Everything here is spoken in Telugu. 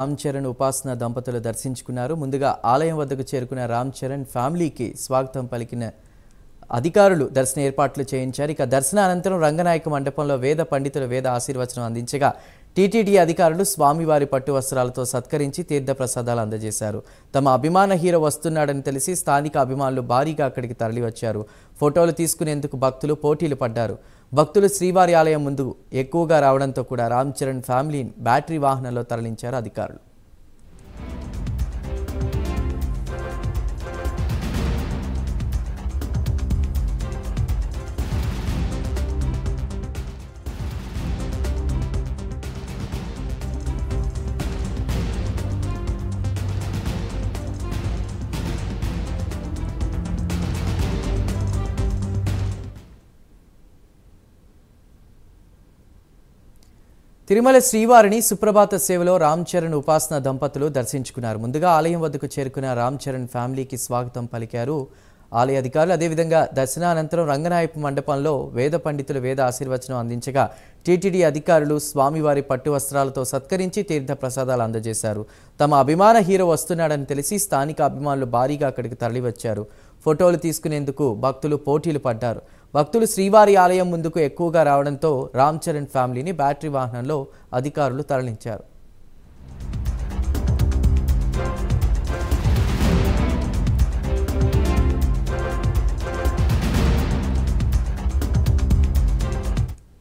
రామ్ చరణ్ ఉపాసన దంపతులు దర్శించుకున్నారు. ముందుగా ఆలయం వద్దకు చేరుకున్న రామ్ చరణ్ ఫ్యామిలీకి స్వాగతం పలికిన అధికారులు దర్శన ఏర్పాట్లు చేయించారు. ఇక దర్శన అనంతరం రంగనాయక మండపంలో వేద పండితులు వేద ఆశీర్వచనం అందించగా టీటీడీ అధికారులు స్వామివారి పట్టు వస్త్రాలతో సత్కరించి తీర్థ ప్రసాదాలు అందజేశారు. తమ అభిమాన హీరో వస్తున్నాడని తెలిసి స్థానిక అభిమానులు భారీగా అక్కడికి తరలివచ్చారు. ఫోటోలు తీసుకునేందుకు భక్తులు పోటీలు పడ్డారు. భక్తులు శ్రీవారి ఆలయం ముందు ఎక్కువగా రావడంతో కూడా రామ్ చరణ్ ఫ్యామిలీని బ్యాటరీ వాహనంలో తరలించారు అధికారులు. తిరుమల శ్రీవారిని సుప్రభాత సేవలో రామ్ చరణ్ ఉపాసన దంపతులు దర్శించుకున్నారు. ముందుగా ఆలయం వద్దకు చేరుకున్న రామ్ చరణ్ ఫ్యామిలీకి స్వాగతం పలికారు ఆలయ అధికారులు. అదేవిధంగా దర్శనానంతరం రంగనాయక మండపంలో వేద పండితులు వేద ఆశీర్వచనం అందించగా టీటీడీ అధికారులు స్వామివారి పట్టు వస్త్రాలతో సత్కరించి తీర్థ ప్రసాదాలు అందజేశారు. తమ అభిమాన హీరో వస్తున్నాడని తెలిసి స్థానిక అభిమానులు భారీగా అక్కడికి తరలివచ్చారు. ఫోటోలు తీసుకునేందుకు భక్తులు పోటీలు పడ్డారు. భక్తులు శ్రీవారి ఆలయం ముందుకు ఎక్కువగా రావడంతో రామ్ చరణ్ ఫ్యామిలీని బ్యాటరీ వాహనంలో అధికారులు తరలించారు.